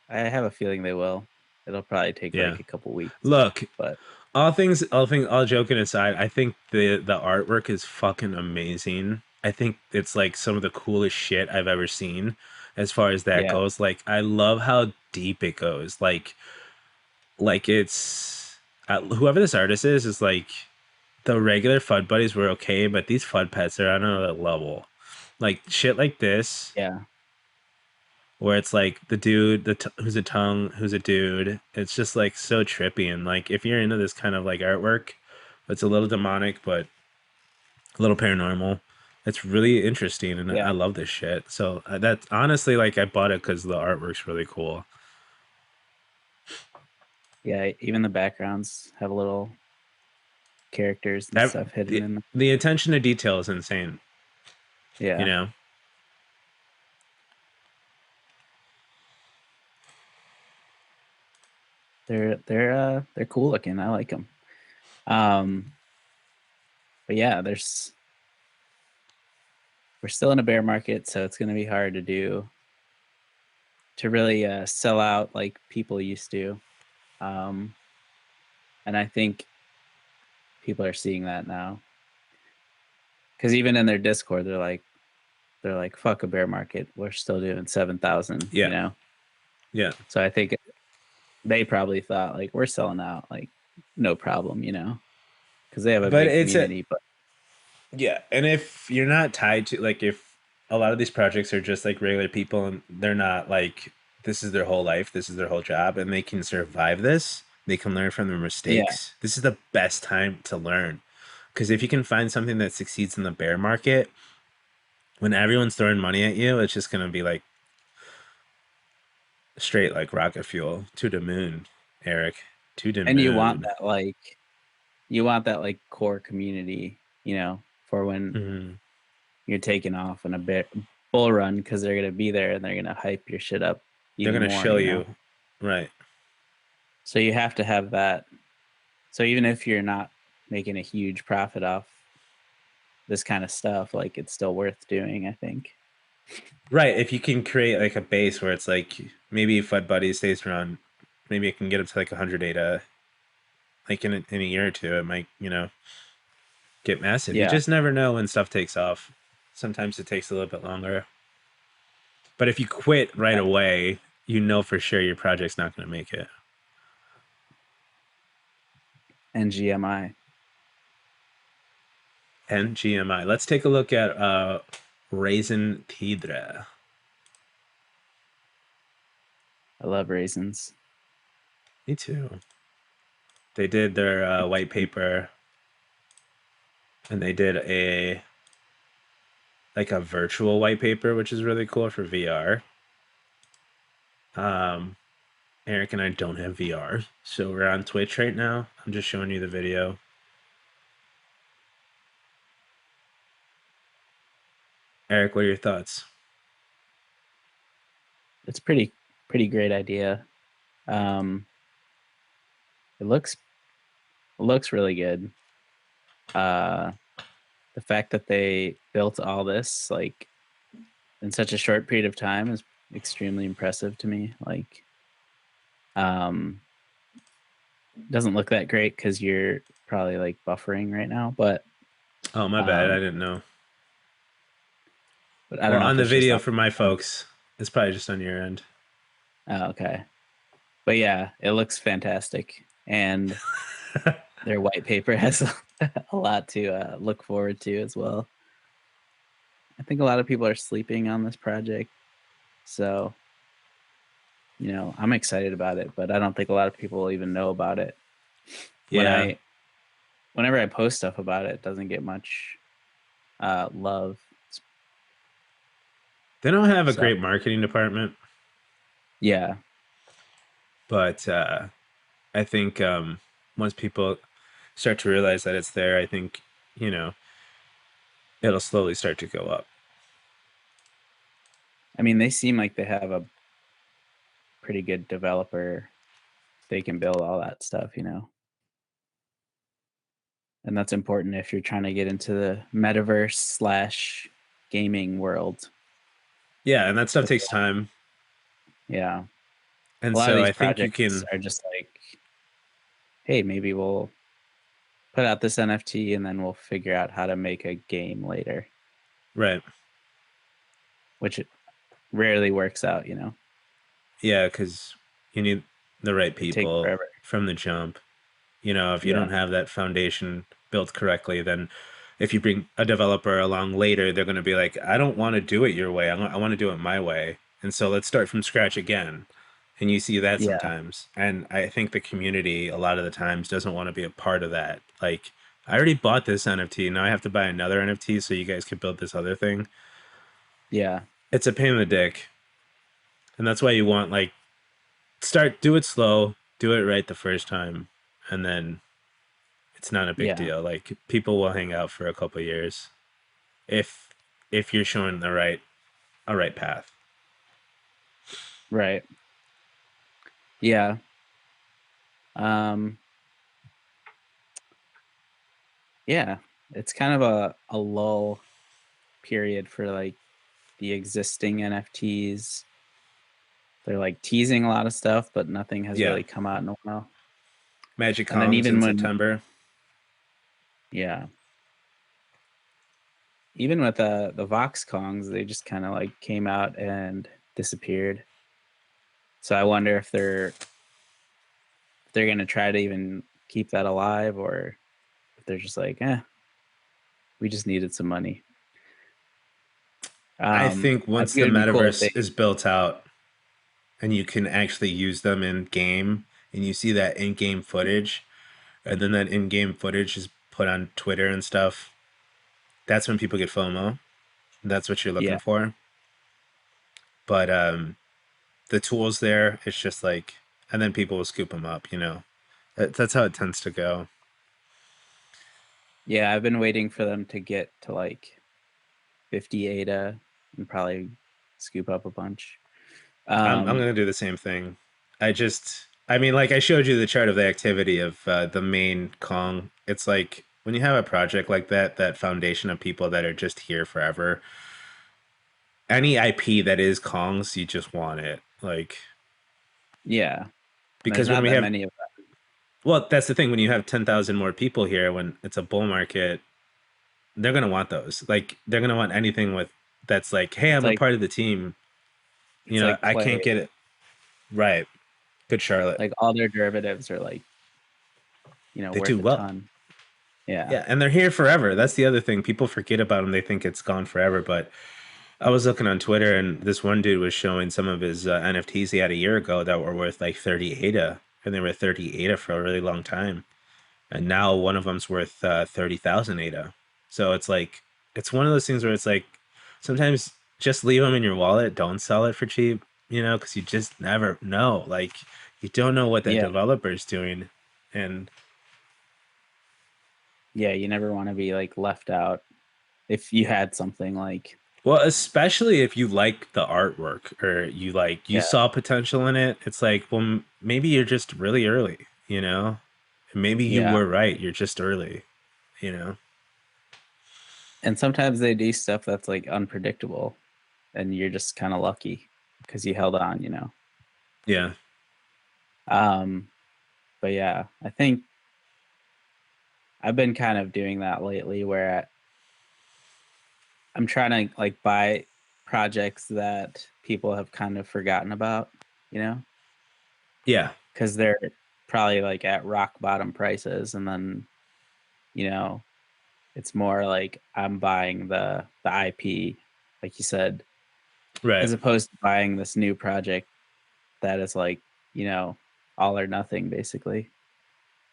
I have a feeling they will. It'll probably take Yeah. like a couple weeks, Look, but all joking aside, I think the artwork is fucking amazing. I think it's like some of the coolest shit I've ever seen as far as that yeah, goes. Like I love how deep it goes. Like it's whoever this artist is like the regular FUD buddies were okay, but these FUD pets are on another level. Like shit like this, yeah, where it's like the dude, who's a tongue, who's a dude. It's just like so trippy, and like if you're into this kind of like artwork, it's a little demonic, but a little paranormal. It's really interesting, and I yeah, love this shit. So that's honestly like I bought it because the artwork's really cool. yeah. Even the backgrounds have little characters and That stuff hidden in them. the attention to detail is insane. You Yeah, know, they're cool looking. I like them. Um, but yeah, we're still in a bear market, so it's going to be hard to really sell out like people used to. Um, and I think people are seeing that now because even in their Discord, they're like fuck a bear market. We're still doing 7,000. yeah, yeah. So I think they probably thought like we're selling out, like no problem, because they have a But big it's a community. But Yeah, and if you're not tied to like if a lot of these projects are just like regular people and they're not like this is their whole life, this is their whole job, and they can survive this, they can learn from their yeah, mistakes. This is the best time to learn. Because if you can find something that succeeds in the bear market, when everyone's throwing money at you, it's just gonna be like straight like rocket fuel to the moon, Eric. To the and moon. you want that like core community, for when Hmm. you're taking off in a bull run, because they're gonna be there and they're gonna hype your shit up They're even gonna more, show you. Right. So you have to have that. So even if you're not making a huge profit off this kind of stuff, like it's still worth doing, I think. Right. If you can create like a base where it's like maybe Fud Buddy stays around, maybe it can get up to like 100 data, like in a year or two, it might, get massive. You Yeah. just never know when stuff takes off. Sometimes it takes a little bit longer. But if you quit right Yeah. away, you know for sure your project's not going to make it. And GMI. And GMI. Let's take a look at Raisin Tidra. I love raisins. Me too. They did their white paper and they did a virtual white paper, which is really cool for VR. Um, Eric and I don't have VR, so we're on Twitch right now. I'm just showing you the video. Eric, what are your thoughts? It's pretty great idea. Um, it looks really good. Uh, the fact that they built all this like in such a short period of time is extremely impressive to me. Like, um, doesn't look that great because you're probably like buffering right now, Oh, my bad. I um, didn't know. but I don't Well, know on if the it's just video on. for my folks, it's probably just on your end. Oh, okay. But yeah, it looks fantastic, and their white paper has a lot to look forward to as well. I think a lot of people are sleeping on this project, so I'm excited about it, but I don't think a lot of people will even know about it. When Yeah. I whenever I post stuff about it, it doesn't get much love. They don't have a So great marketing department, yeah, but I think once people start to realize that it's there, I think, you know, it'll slowly start to go up. I mean, they seem like they have a pretty good developer. They can build all that stuff, you know. And that's important if you're trying to get into the metaverse slash gaming world. Yeah, and that stuff takes time. Yeah. A And lot of so these I think you projects can, are just like, hey, maybe we'll put out this NFT and then we'll figure out how to make a game later, right. which it rarely works out, you know. Yeah, because you need the right It takes people forever. from the jump. You know, if you Yeah. don't have that foundation built correctly, then if you bring a developer along later, they're going to be like, I don't want to do it your way. I want to do it my way. And so let's start from scratch again. And you see that Yeah. sometimes. And I think the community, a lot of the times, doesn't want to be a part of that. Like, I already bought this NFT. Now I have to buy another NFT so you guys can build this other thing. Yeah. It's a pain in the dick. And that's why you want, like, do it slow, do it right the first time. And then it's not a big Yeah. deal. Like people will hang out for a couple years if you're showing a right path. Right. Yeah. Um, yeah. It's kind of a lull period for like the existing NFTs. They're like teasing a lot of stuff, but nothing has Yeah, really come out in a while. Magic And then Kongs in even when, September. yeah, even with the Vox Kongs, they just kind of like came out and disappeared. So I wonder if they're gonna try to even keep that alive, or if they're just like, we just needed some money. I think I once think it the would be cool if metaverse they, is built out and you can actually use them in game and you see that in-game footage and then that in-game footage is put on Twitter and stuff, that's when people get FOMO. That's what you're yeah, looking for. But the tools there, it's just like, and then people will scoop them up, you know. That's how it tends to go. yeah. I've been waiting for them to get to like 50 ADA and probably scoop up a bunch. I'm Um, gonna do the same thing. I mean, like I showed you the chart of the activity of the main Kong. It's like when you have a project like that, that foundation of people that are just here forever. Any IP that is Kong's, you just want it. Like yeah, and there's because when not we that have, many of them. well, that's the thing. When you have 10,000 more people here, when it's a bull market, they're gonna want those. Like they're gonna want anything with that's like, hey, It's I'm a like part of the team. You it's know, like I play. can't get it right. Good Charlotte. Like all their derivatives are like, They do worth a well. ton. Yeah, Yeah, and they're here forever. That's the other thing. People forget about them. They think it's gone forever. But I was looking on Twitter, and this one dude was showing some of his NFTs he had a year ago that were worth like 30 ADA, and they were 30 ADA for a really long time. And now one of them's worth 30,000 ADA. So it's like it's one of those things where it's like sometimes just leave them in your wallet. Don't sell it for cheap, you know, because you just never know. Like you don't know what that yeah, developer's doing, and yeah. You never want to be like left out if you had something like, well, especially if you like the artwork or you yeah, saw potential in it, it's like, well, maybe you're just really early, you know? Maybe you yeah. were right, you're just early, you know? And sometimes they do stuff that's like unpredictable, and you're just kind of lucky because you held on, you know. Yeah. Um, but yeah, I think I've been kind of doing that lately, where I'm trying to like buy projects that people have kind of forgotten about, you know, Yeah. because they're probably like at rock bottom prices, and then you know it's more like I'm buying the IP, like you said, Right. as opposed to buying this new project that is like, all or nothing basically.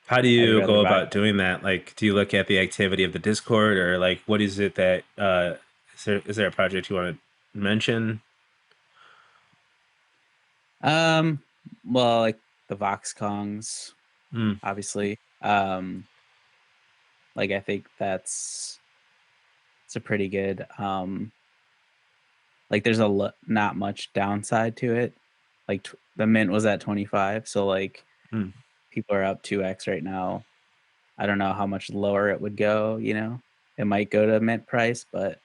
How do I'd you rather go buy. about doing that? Like, do you look at the activity of the Discord, or like, what is it that is there a project you want to mention? Um, well, like the Vox Kongs, Mm, obviously. Like I think it's a pretty good. Like there's not much downside to it. Like the mint was at 25, so like mm, people are up 2x right now. I don't know how much lower it would go. It might go to mint price, but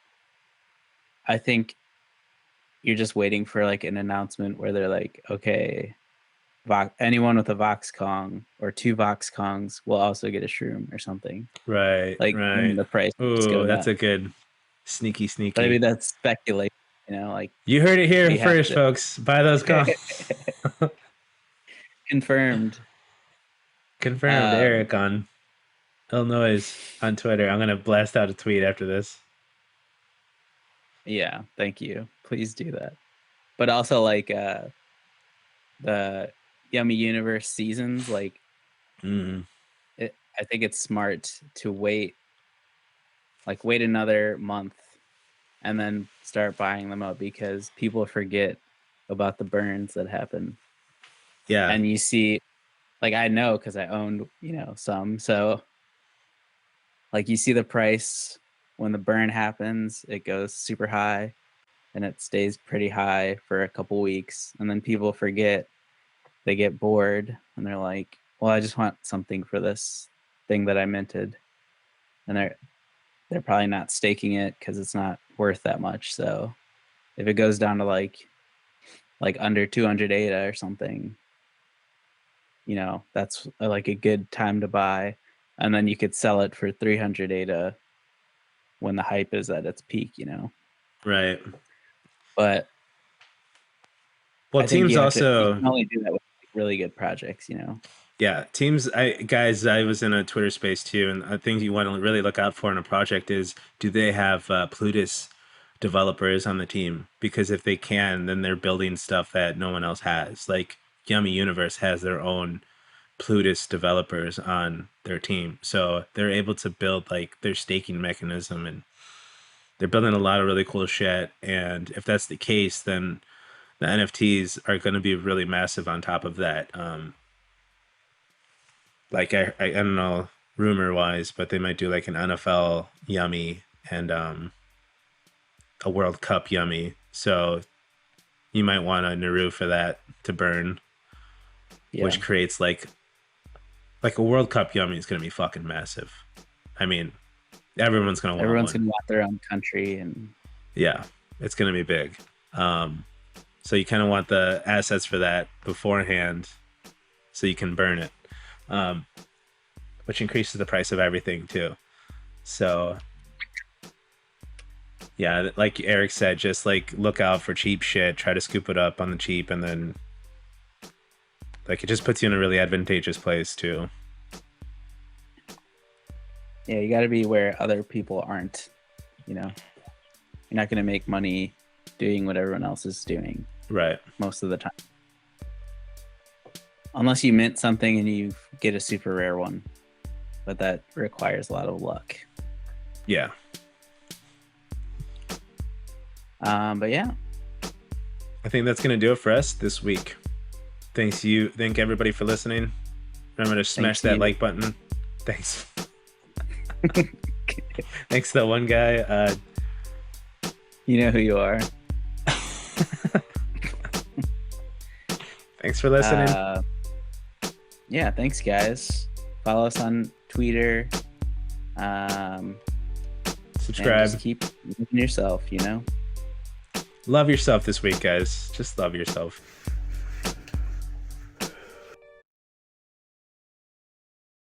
I think you're just waiting for like an announcement where they're like, okay, anyone with a Vox Kong or two Vox Kongs will also get a shroom or something. right, Like then right. the price will just go Ooh, that's nuts. a good sneaky, But I sneaky. mean that's speculation, like You heard it here we have first, folks. Buy those to comps. confirmed. Confirmed, Um, Eric on Illinois on Twitter. I'm gonna blast out a tweet after this. yeah, thank you. Please do that. But also like the Yummy Universe seasons, like Mm, I think it's smart to wait another month and then start buying them up because people forget about the burns that happen. yeah, And you see, like I know because I owned, some. So like you see the price when the burn happens, it goes super high and it stays pretty high for a couple weeks. And then people forget, they get bored and they're like, well, I just want something for this thing that I minted. And they're probably not staking it because it's not worth that much. So if it goes down to like under 200 ADA or something, that's like a good time to buy. And then you could sell it for 300 ADA when the hype is at its peak. right. But Well, I think teams you also, can only do that with like, really good projects. yeah, teams. I was in a Twitter space too, and I think you want to really look out for in a project is do they have Plutus developers on the team? Because if they can, then they're building stuff that no one else has. Like Yummy Universe has their own Plutus developers on their team, so they're able to build like their staking mechanism, and they're building a lot of really cool shit. And if that's the case, then the NFTs are going to be really massive on top of that. Like I don't know rumor wise, but they might do like an NFL Yummy and a World Cup Yummy. So you might want a Naru for that to burn, Yeah. which creates like a World Cup Yummy is going to be fucking massive. I mean, everyone's going to want Everyone's one. going to want their own country. And Yeah, it's going to be big. So you kind of want the assets for that beforehand so you can burn it, which increases the price of everything too. So yeah, like Eric said, just like look out for cheap shit, try to scoop it up on the cheap, and then like it just puts you in a really advantageous place too. yeah, you got to be where other people aren't. You're not going to make money doing what everyone else is doing Right. most of the time. Unless you mint something and you get a super rare one. But that requires a lot of luck. Yeah. But yeah. I think that's gonna do it for us this week. Thank everybody for listening. Remember to smash that like button. Thanks. Thanks to that one guy. You know who you are. Thanks for listening. Yeah, thanks guys. Follow us on Twitter. Subscribe. And just keep loving yourself, Love yourself this week, guys. Just love yourself.